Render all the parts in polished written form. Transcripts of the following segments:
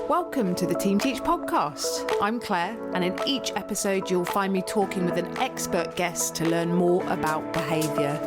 Welcome to the Team Teach podcast. I'm Clare, and in each episode you'll find me talking with an expert guest to learn more about behaviour.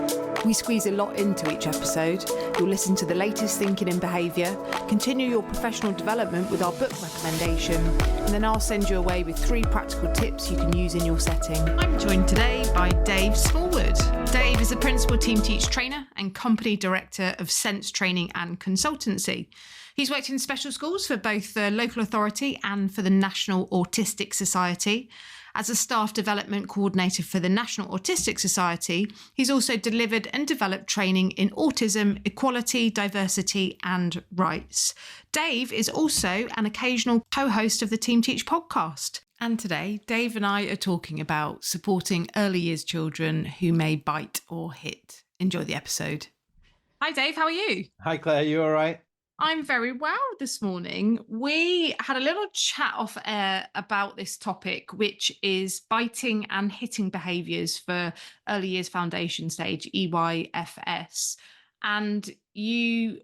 We squeeze a lot into each episode. You'll listen to the latest thinking in behaviour, continue your professional development with our book recommendation, and then I'll send you away with 3 practical tips you can use in your setting. I'm joined today by Dave Smallwood. Dave is a Principal Team Teach trainer and Company Director of SENse Training and Consultancy. He's worked in special schools for both the local authority and for the National Autistic Society. As a staff development coordinator for the National Autistic Society, he's also delivered and developed training in autism, equality, diversity and rights. Dave is also an occasional co-host of the Team Teach podcast. And today, Dave and I are talking about supporting early years children who may bite or hit. Enjoy the episode. Hi Dave, how are you? Hi Claire, you all right? I'm very well this morning. We had a little chat off air about this topic, which is biting and hitting behaviours for early years foundation stage, EYFS. And you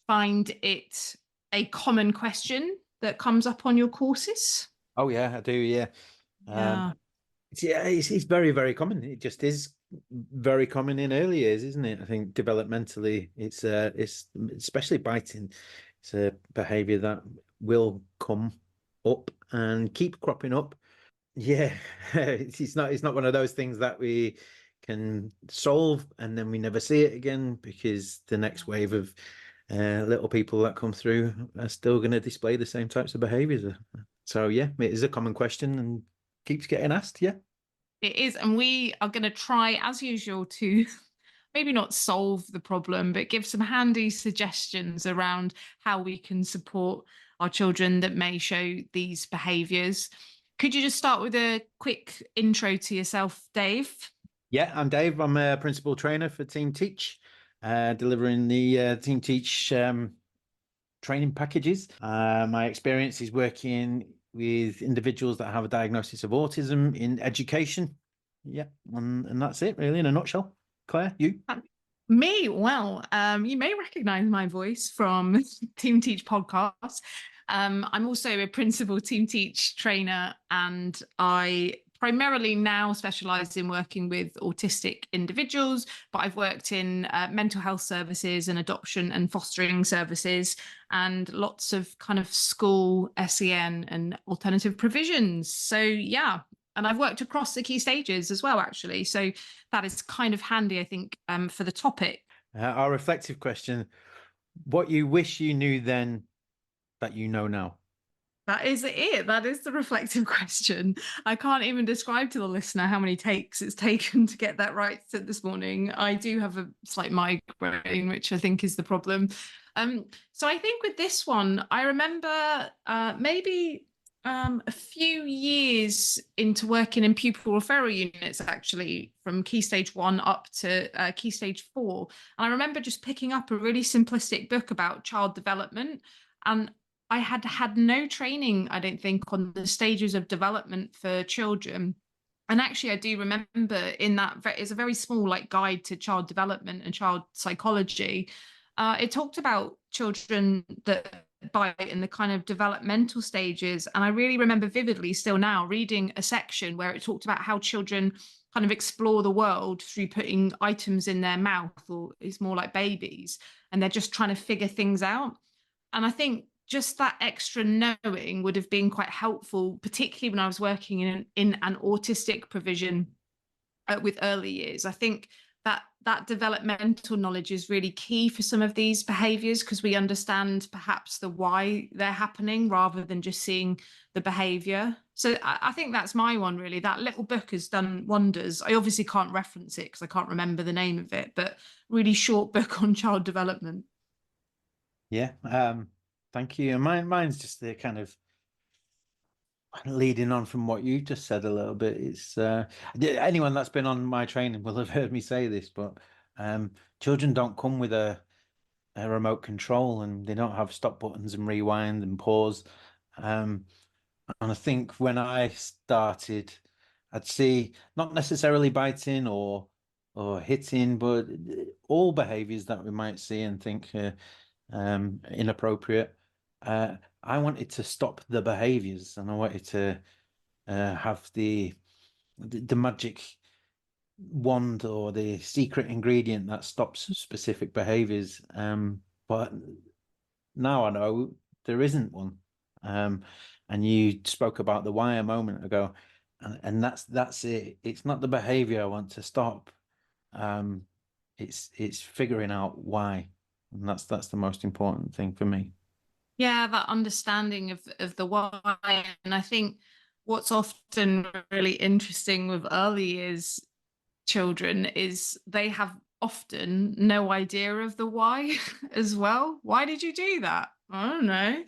find it a common question that comes up on your courses? Oh yeah, I do, yeah. Yeah. It's very, very common. It just is very common in early years, isn't it? I think developmentally, it's especially biting. It's a behaviour that will come up and keep cropping up. Yeah, it's not one of those things that we can solve and then we never see it again, because the next wave of little people that come through are still going to display the same types of behaviours. So yeah, it is a common question and keeps getting asked. Yeah. It is, and we are going to try, as usual, to maybe not solve the problem, but give some handy suggestions around how we can support our children that may show these behaviours. Could you just start with a quick intro to yourself, Dave? Yeah, I'm Dave. I'm a principal trainer for Team Teach, delivering the Team Teach training packages. My experience is working with individuals that have a diagnosis of autism in education. Yeah, and that's it really in a nutshell. Claire, you? Me? Well, you may recognise my voice from Team Teach podcast. I'm also a principal Team Teach trainer, and I primarily now specialise in working with autistic individuals, but I've worked in mental health services and adoption and fostering services, and lots of kind of school SEN and alternative provisions. So yeah, and I've worked across the key stages as well, actually. So that is kind of handy, I think, for the topic. Our reflective question: what you wish you knew then that you know now? That is it. That is the reflective question. I can't even describe to the listener how many takes it's taken to get that right this morning. I do have a slight migraine, which I think is the problem. So I think with this one, I remember maybe a few years into working in pupil referral units, actually, from Key Stage 1 up to Key Stage 4. And I remember just picking up a really simplistic book about child development, and I had had no training, I don't think, on the stages of development for children. And actually, I do remember in that it's a very small guide to child development and child psychology. It talked about children that bite in the kind of developmental stages. And I really remember vividly still now reading a section where it talked about how children kind of explore the world through putting items in their mouth, or it's more like babies, and they're just trying to figure things out. And I think just that extra knowing would have been quite helpful, particularly when I was working in an autistic provision with early years. I think that developmental knowledge is really key for some of these behaviours, because we understand perhaps the why they're happening rather than just seeing the behaviour. So I think that's my one, really. That little book has done wonders. I obviously can't reference it because I can't remember the name of it, but really short book on child development. Yeah. Thank you. And mine's just the kind of leading on from what you just said a little bit. It's anyone that's been on my training will have heard me say this, but children don't come with a remote control, and they don't have stop buttons and rewind and pause. And I think when I started, I'd see not necessarily biting or hitting, but all behaviors that we might see and think inappropriate. I wanted to stop the behaviors, and I wanted to have the magic wand or the secret ingredient that stops specific behaviors. But now I know there isn't one. And you spoke about the why a moment ago, and that's it. It's not the behavior I want to stop. Um, it's figuring out why, and that's the most important thing for me. Yeah, that understanding of the why. And I think what's often really interesting with early years children is they have often no idea of the why as well. Why did you do that? I don't know.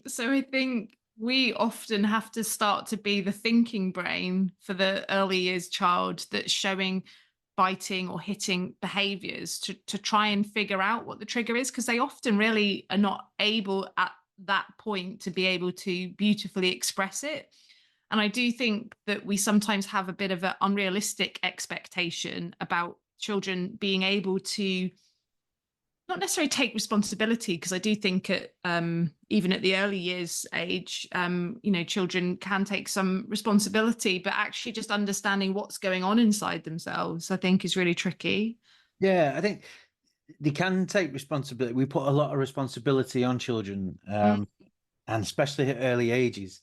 So I think we often have to start to be the thinking brain for the early years child that's showing biting or hitting behaviors to try and figure out what the trigger is, because they often really are not able at that point to be able to beautifully express it. And I do think that we sometimes have a bit of an unrealistic expectation about children being able to not necessarily take responsibility, because I do think at even at the early years age, children can take some responsibility, but actually just understanding what's going on inside themselves, I think, is really tricky. Yeah, I think they can take responsibility. We put a lot of responsibility on children, Mm. and especially at early ages.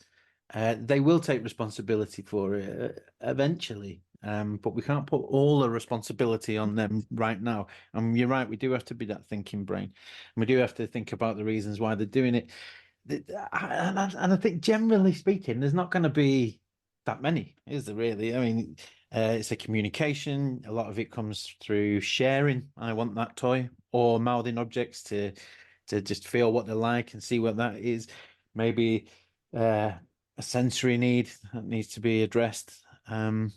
They will take responsibility for it eventually, but we can't put all the responsibility on them right now. And you're right, we do have to be that thinking brain, and we do have to think about the reasons why they're doing it. And I think, generally speaking, there's not going to be that many, is there really? I mean, it's a communication. A lot of it comes through sharing. I want that toy, or mouthing objects to just feel what they like and see what that is. Maybe a sensory need that needs to be addressed. And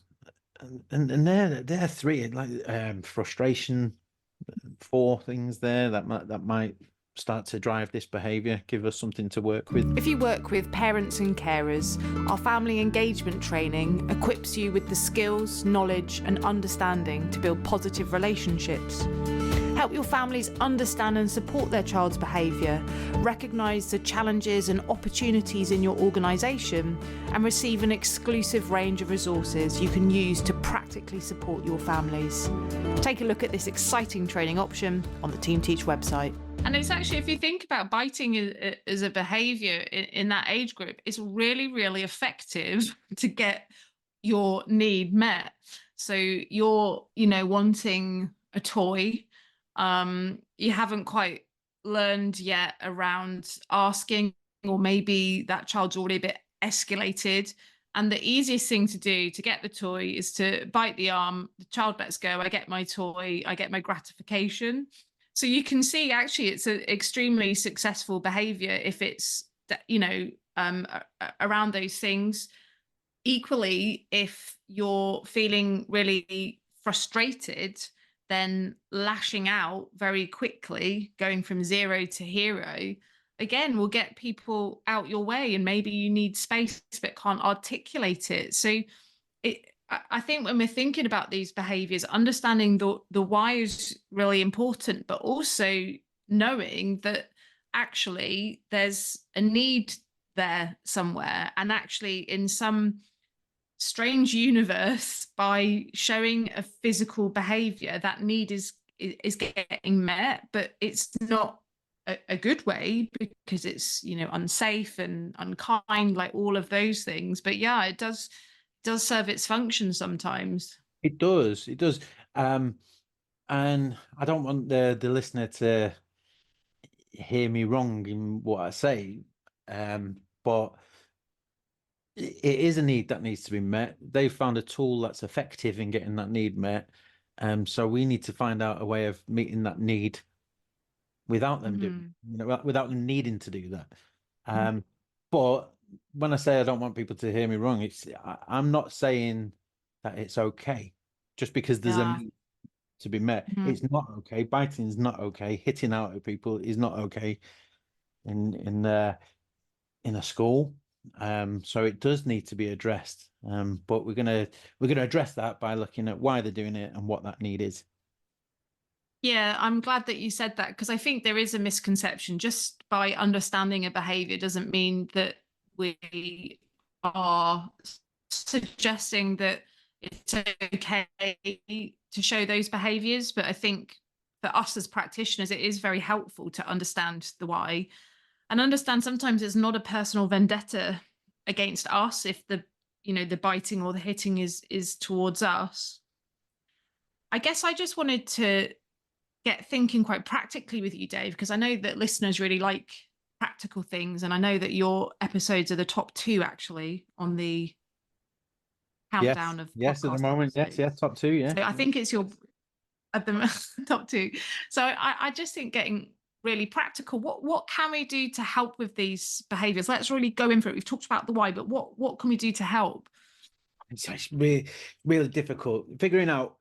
they're three, like frustration, four things there that might start to drive this behavior, give us something to work with. If you work with parents and carers, our family engagement training equips you with the skills, knowledge, and understanding to build positive relationships. Help your families understand and support their child's behaviour, recognise the challenges and opportunities in your organisation, and receive an exclusive range of resources you can use to practically support your families. Take a look at this exciting training option on the Team Teach website. And it's actually, if you think about biting as a behaviour in that age group, it's really, really effective to get your need met. So you're, wanting a toy. You haven't quite learned yet around asking, or maybe that child's already a bit escalated. And the easiest thing to do to get the toy is to bite the arm, the child lets go, I get my toy, I get my gratification. So you can see actually it's an extremely successful behavior if it's, around those things. Equally, if you're feeling really frustrated, then lashing out very quickly, going from zero to hero, again, will get people out your way. And maybe you need space but can't articulate it. So I think when we're thinking about these behaviors, understanding the why is really important, but also knowing that actually there's a need there somewhere. And actually, in some strange universe, by showing a physical behavior, that need is getting met, but it's not a good way, because it's unsafe and unkind, like all of those things. But yeah, it does serve its function sometimes. It does, it does. And I don't want the listener to hear me wrong in what I say, but it is a need that needs to be met. They've found a tool that's effective in getting that need met. So we need to find out a way of meeting that need without them doing, without them needing to do that. But when I say I don't want people to hear me wrong, I'm not saying that it's okay just because there's a Yeah. need to be met. It's not okay. Biting is not okay. Hitting out at people is not okay in a school. So it does need to be addressed. But we're gonna address that by looking at why they're doing it and what that need is. Yeah, I'm glad that you said that, because I think there is a misconception. Just by understanding a behavior doesn't mean that we are suggesting that it's okay to show those behaviors. But I think for us as practitioners, it is very helpful to understand the why, and understand sometimes it's not a personal vendetta against us if the, the biting or the hitting is towards us. I guess I just wanted to get thinking quite practically with you, Dave, because I know that listeners really like practical things, and I know that your episodes are the top two actually on the Yes, countdown of yes, at the podcast moment, yes, yeah, episodes. top two, yeah. So I think it's your at the top two. So I just think getting really practical. What can we do to help with these behaviors? Let's really go in for it. We've talked about the why, but what can we do to help? It's really, really difficult figuring out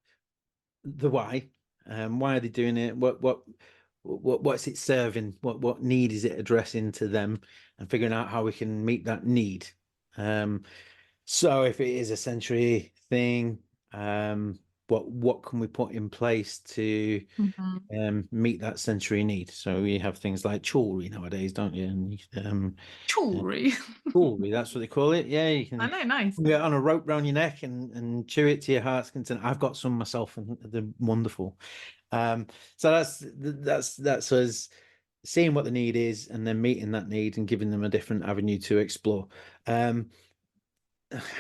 the why are they doing it, what's it serving, what need is it addressing to them, and figuring out how we can meet that need. So if it is a sensory thing, what can we put in place to Mhm. meet that sensory need? So we have things like jewelry nowadays, don't you? And Jewelry. jewelry, that's what they call it. Yeah, you I can know, nice. get on a rope around your neck and chew it to your heart's content. I've got some myself, and they're wonderful. Um, so that's us seeing what the need is and then meeting that need and giving them a different avenue to explore. Um,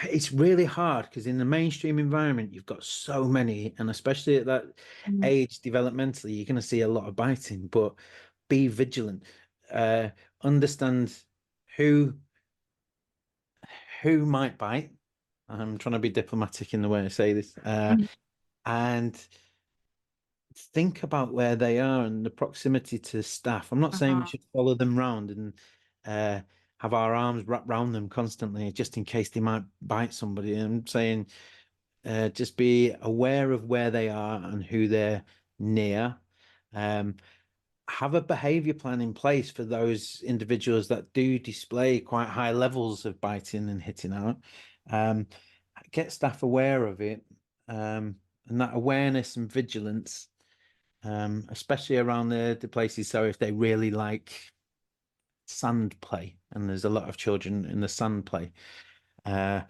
it's really hard because in the mainstream environment, you've got so many, and especially at that Mm. age developmentally, you're going to see a lot of biting, but be vigilant. Understand who who might bite. I'm trying to be diplomatic in the way I say this, Mhm. and think about where they are and the proximity to staff. I'm not saying we Uh-huh. should follow them round and uh, have our arms wrapped round them constantly, just in case they might bite somebody. I'm saying just be aware of where they are and who they're near. Um, have a behavior plan in place for those individuals that do display quite high levels of biting and hitting out. Um, get staff aware of it, and that awareness and vigilance, especially around the places. So if they really like sand play, and there's a lot of children in the sand play, uh,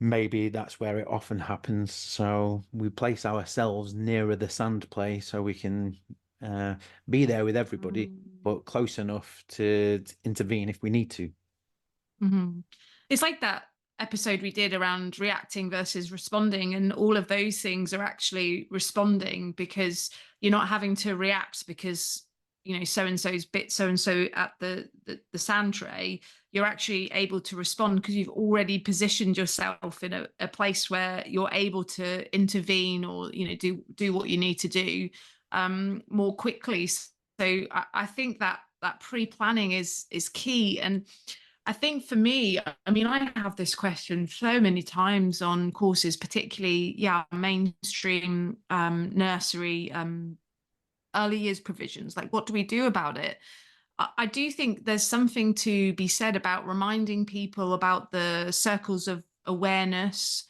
maybe that's where it often happens. So we place ourselves nearer the sand play so we can be there with everybody, Mm. but close enough to intervene if we need to. Hmm. It's like that episode we did around reacting versus responding, and all of those things are actually responding, because you're not having to react because so and so's bit so and so at the sand tray. You're actually able to respond because you've already positioned yourself in a place where you're able to intervene, or do what you need to do more quickly. So I think that pre-planning is key. And I think for me, I mean, I have this question so many times on courses, particularly, yeah, mainstream nursery, early years provisions. Like, what do we do about it? I do think there's something to be said about reminding people about the circles of awareness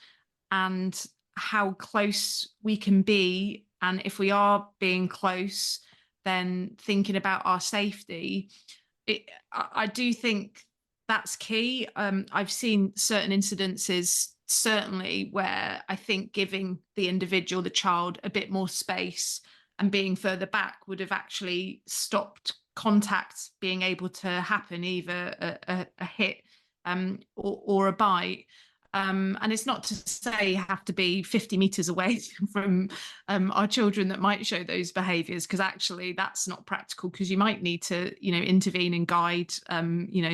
and how close we can be. And if we are being close, then thinking about our safety. I do think that's key. I've seen certain incidences, certainly, where I think giving the individual, the child, a bit more space and being further back would have actually stopped contact being able to happen, either a hit or a bite. And it's not to say you have to be 50 meters away from our children that might show those behaviors, because actually that's not practical, because you might need to intervene and guide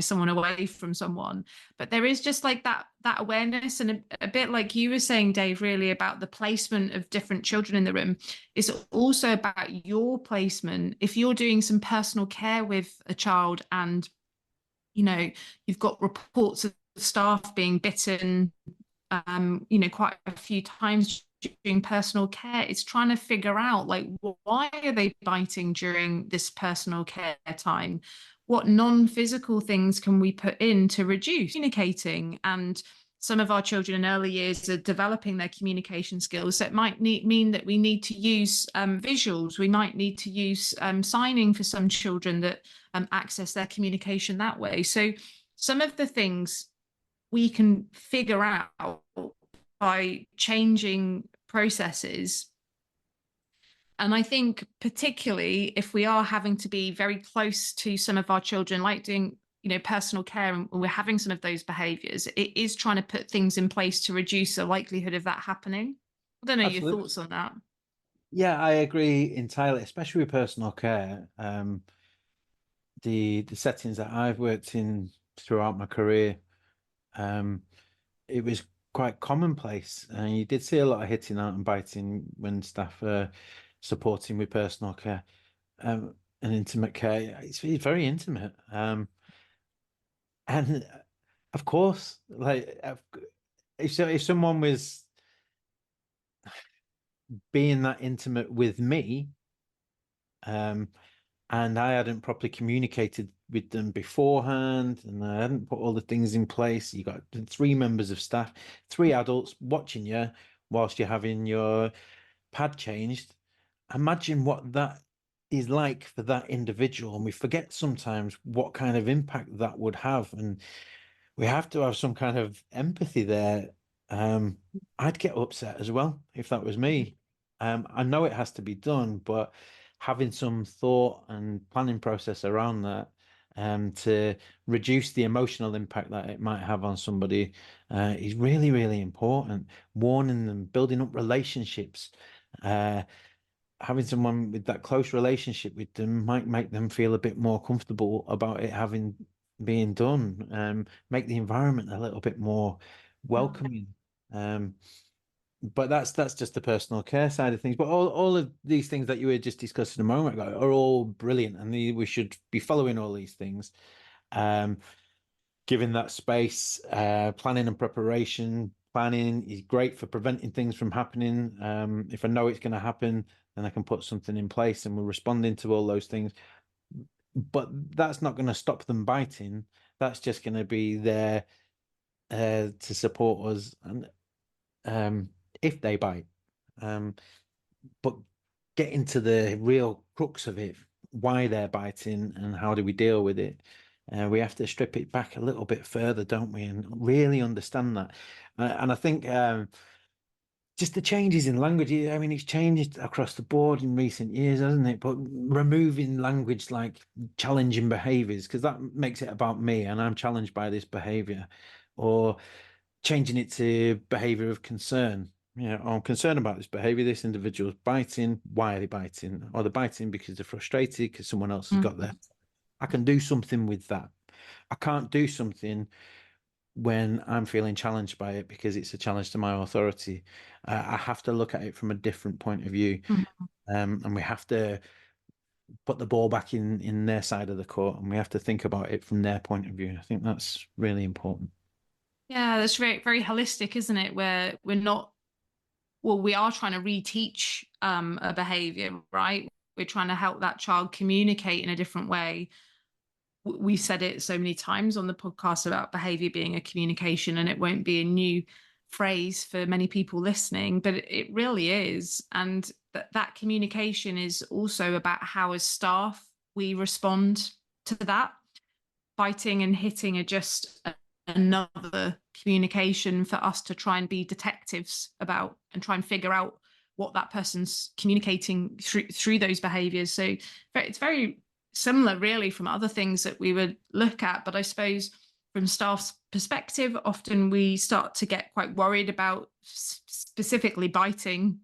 someone away from someone. But there is just like that awareness, and a bit like you were saying, Dave, really about the placement of different children in the room. It's also about your placement. If you're doing some personal care with a child, and you've got reports of staff being bitten quite a few times during personal care, it's trying to figure out, like, why are they biting during this personal care time? What non-physical things can we put in to reduce communicating? And some of our children in early years are developing their communication skills. So it might mean that we need to use visuals. We might need to use signing for some children that access their communication that way. So some of the things we can figure out by changing processes. And I think particularly if we are having to be very close to some of our children, like doing personal care, and we're having some of those behaviors, it is trying to put things in place to reduce the likelihood of that happening. I don't know your Absolutely. thoughts on that. Yeah, I agree entirely, especially with personal care. The settings that I've worked in throughout my career, it was quite commonplace, and you did see a lot of hitting out and biting when staff are supporting with personal care and intimate care. It's very intimate, and of course, like if someone was being that intimate with me, and I hadn't properly communicated with them beforehand, and I hadn't put all the things in place. You got 3 members of staff, 3 adults watching you whilst you're having your pad changed. Imagine what that is like for that individual, and we forget sometimes what kind of impact that would have, and we have to have some kind of empathy there. I'd get upset as well if that was me. I know it has to be done, but having some thought and planning process around that, to reduce the emotional impact that it might have on somebody, is really, really important. Warning them, building up relationships, having someone with that close relationship with them might make them feel a bit more comfortable about it having being done, make the environment a little bit more welcoming. But that's just the personal care side of things. But all of these things that you were just discussing a moment ago are all brilliant, and we should be following all these things. Giving that space, planning and preparation. Planning is great for preventing things from happening. If I know it's going to happen, then I can put something in place, and we're responding to all those things. But that's not going to stop them biting. That's just going to be there to support us, and if they bite. But getting to the real crux of it, why they're biting and how do we deal with it, we have to strip it back a little bit further, don't we, and really understand that. And I think just the changes in language, I mean, it's changed across the board in recent years, hasn't it? But removing language like challenging behaviors, because that makes it about me and I'm challenged by this behavior, or changing it to behavior of concern. I'm concerned about this behavior. This individual's biting. Why are they biting? Or they're biting because they're frustrated because someone else has got there. I can do something with that. I can't do something when I'm feeling challenged by it because it's a challenge to my authority. I have to look at it from a different point of view, and we have to put the ball back in their side of the court, and we have to think about it from their point of view. I think that's really important. Yeah, that's very, very holistic, isn't it? Where we're not, well, we are trying to reteach a behavior, right? We're trying to help that child communicate in a different way. We've said it so many times on the podcast about behavior being a communication, and it won't be a new phrase for many people listening, but it really is. And that communication is also about how, as staff, we respond to that. Biting and hitting are just another communication for us to try and be detectives about and try and figure out what that person's communicating through those behaviors. So it's very similar really from other things that we would look at, but I suppose from staff's perspective, often we start to get quite worried about specifically biting.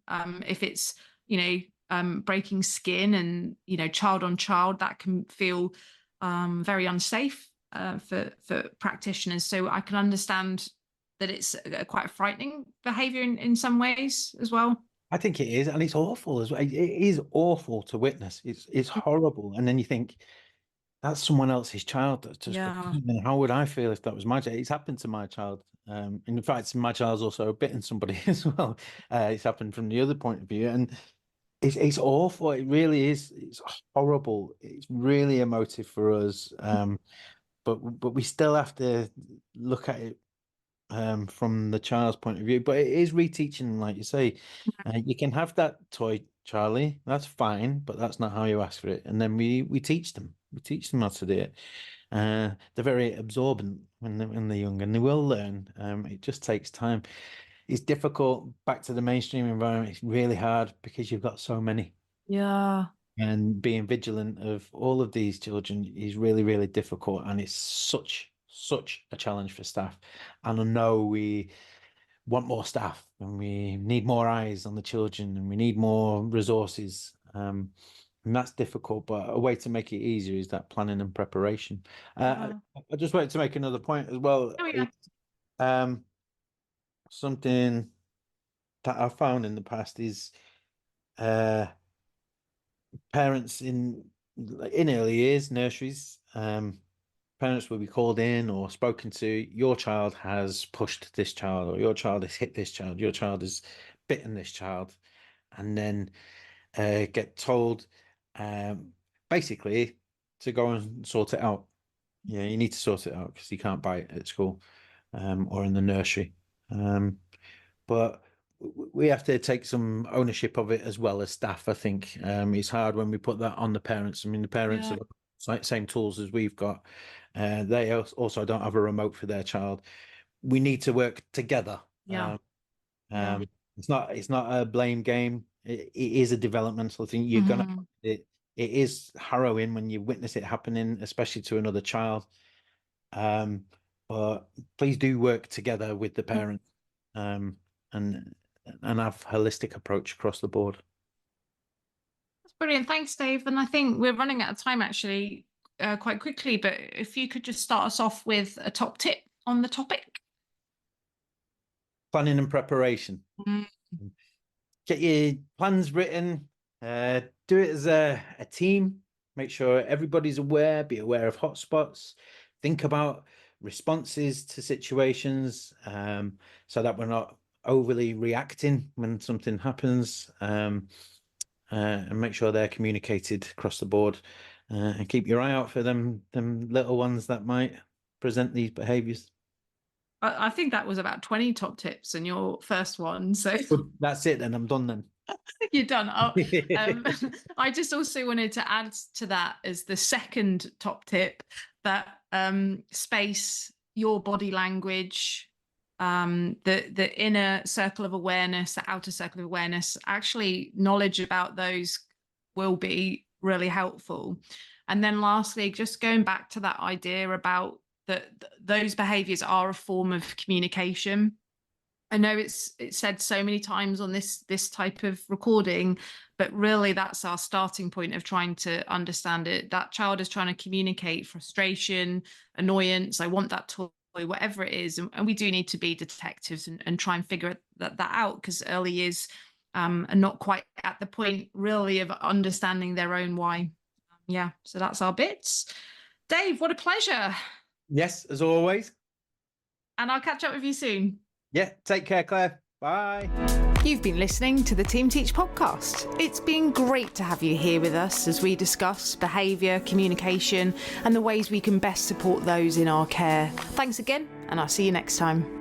If it's breaking skin and child on child, that can feel very unsafe for practitioners. So I can understand that it's quite a frightening behaviour in some ways as well. I think it is, and it's awful as well. It is awful to witness. It's horrible, and then you think that's someone else's child that's just got Yeah. beaten. And how would I feel if that was my child? It's happened to my child. In fact, my child's also bitten somebody as well. It's happened from the other point of view, and it's awful. It really is. It's horrible. It's really emotive for us. But we still have to look at it from the child's point of view, but it is reteaching them, like you say. You can have that toy, Charlie, that's fine, but that's not how you ask for it. And then we teach them. We teach them how to do it. They're very absorbent when they're young, and they will learn. It just takes time. It's difficult back to the mainstream environment. It's really hard because you've got so many. Yeah. And being vigilant of all of these children is really, really difficult, and it's such a challenge for staff. And I know we want more staff, and we need more eyes on the children, and we need more resources. And that's difficult, but a way to make it easier is that planning and preparation. I just wanted to make another point as well. Oh, yeah. Something that I've found in the past is parents in early years, nurseries, parents will be called in or spoken to. Your child has pushed this child, or your child has hit this child, your child has bitten this child, and then get told basically to go and sort it out. Yeah, you need to sort it out because you can't bite at school or in the nursery. But we have to take some ownership of it as well as staff. I think it's hard when we put that on the parents. I mean, the parents have the same tools as we've got. They also don't have a remote for their child. We need to work together. It's not a blame game. It is a developmental thing. You're gonna it is harrowing when you witness it happening, especially to another child. But please do work together with the parents, and have holistic approach across the board. That's brilliant. Thanks, Dave. And I think we're running out of time actually quite quickly, but if you could just start us off with a top tip on the topic. Planning and preparation. Get your plans written, do it as a team, make sure everybody's aware, be aware of hotspots, think about responses to situations, so that we're not overly reacting when something happens, and make sure they're communicated across the board, and keep your eye out for them little ones that might present these behaviors. I think that was about 20 top tips in your first one. So that's it then. I'm done then. You're done. I just also wanted to add to that as the second top tip that space, your body language, the inner circle of awareness, the outer circle of awareness, actually knowledge about those will be really helpful. And then lastly, just going back to that idea about that those behaviors are a form of communication. I know it's said so many times on this type of recording, but really that's our starting point of trying to understand it. That child is trying to communicate frustration, annoyance, I want that toy, whatever it is. And we do need to be detectives and try and figure that out, because early years are not quite at the point really of understanding their own why. Yeah, so that's our bits. Dave, what a pleasure. Yes, as always. And I'll catch up with you soon. Yeah, take care, Claire. Bye. You've been listening to the Team Teach podcast. It's been great to have you here with us as we discuss behaviour, communication, and the ways we can best support those in our care. Thanks again, and I'll see you next time.